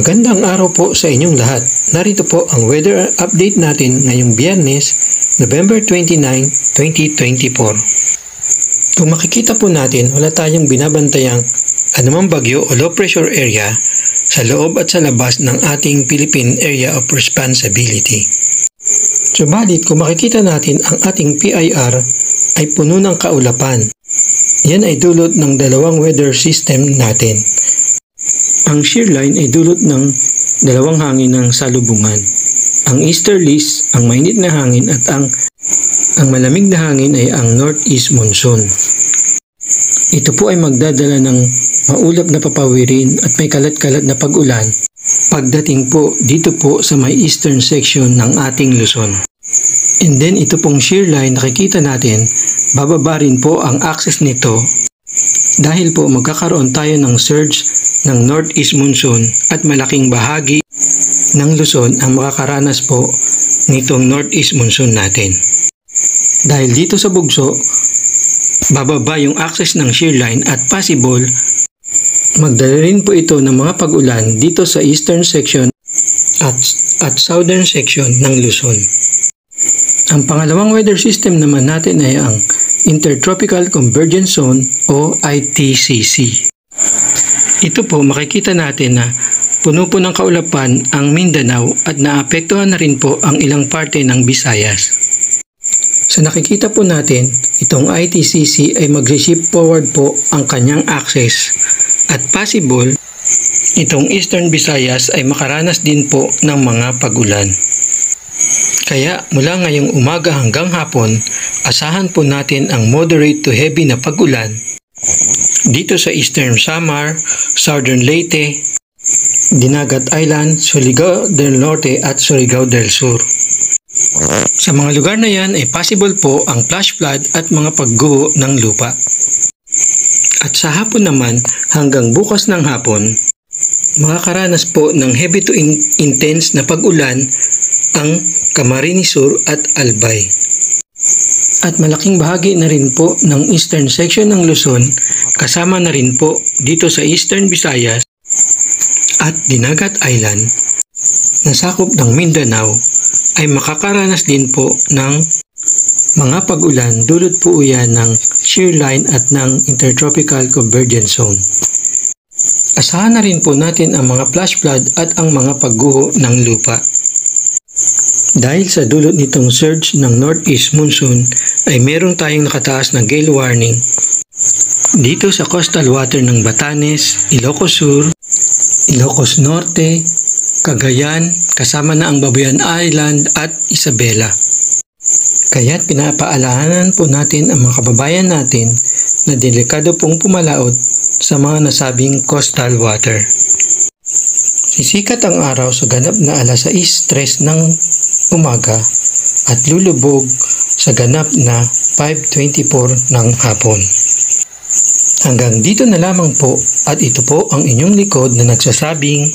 Magandang araw po sa inyong lahat. Narito po ang weather update natin ngayong Biyernes, November 29, 2024. Kung makikita po natin, wala tayong binabantayang anumang bagyo o low pressure area sa loob at sa labas ng ating Philippine Area of Responsibility. Subalit kung makikita natin ang ating PIR ay puno ng kaulapan. Yan ay dulot ng dalawang weather system natin. Ang shear line ay dulot ng dalawang hangin ng salubungan. Ang easterlies, ang mainit na hangin at ang malamig na hangin ay ang northeast monsoon. Ito po ay magdadala ng maulap na papawirin at may kalat-kalat na pag-ulan pagdating po dito po sa may eastern section ng ating Luzon. And then ito pong shear line nakikita natin, bababa rin po ang axis nito dahil po magkakaroon tayo ng surge ng northeast monsoon at malaking bahagi ng Luzon ang makakaranas po nitong northeast monsoon natin. Dahil dito sa bugso, bababa yung axis ng shear line at possible magdala rin po ito ng mga pag-ulan dito sa eastern section at southern section ng Luzon. Ang pangalawang weather system naman natin ay ang Intertropical Convergence Zone o ITCC. Ito po makikita natin na puno po ng kaulapan ang Mindanao at naapektuhan na rin po ang ilang parte ng Visayas. Sa nakikita po natin, itong ITCC ay mag-shift forward po ang kanyang axis at possible itong Eastern Visayas ay makaranas din po ng mga pag-ulan. Kaya mula ngayong umaga hanggang hapon, asahan po natin ang moderate to heavy na pag-ulan dito sa Eastern Samar, Southern Leyte, Dinagat Island, Surigao del Norte at Surigao del Sur. Sa mga lugar na yan ay possible po ang flash flood at mga pagguho ng lupa. At sa hapon naman hanggang bukas ng hapon, makakaranas po ng heavy to intense na pag-ulan ang Camarines Sur at Albay. At malaking bahagi na rin po ng eastern section ng Luzon, kasama na rin po dito sa Eastern Visayas at Dinagat Island na sakop ng Mindanao ay makakaranas din po ng mga pag-ulan dulot po yan ng shear line at ng Intertropical Convergence Zone. Asahan na rin po natin ang mga flash flood at ang mga pagguho ng lupa. Dahil sa dulot nitong surge ng northeast monsoon ay meron tayong nakataas na gale warning dito sa coastal water ng Batanes, Ilocos Sur, Ilocos Norte, Cagayan, kasama na ang Babuyan Island at Isabela. Kaya't pinapaalahanan po natin ang mga kababayan natin na delikado pong pumalaot sa mga nasabing coastal water. Sisikat ang araw sa ganap na alas 6:03 ng umaga at lulubog sa ganap na 5:24 ng hapon. Hanggang dito na lamang po at ito po ang inyong likod na nagsasabing,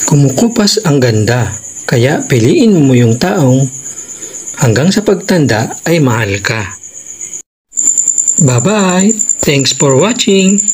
kumukupas ang ganda, kaya piliin mo yung taong hanggang sa pagtanda ay mahal ka. Bye-bye! Thanks for watching!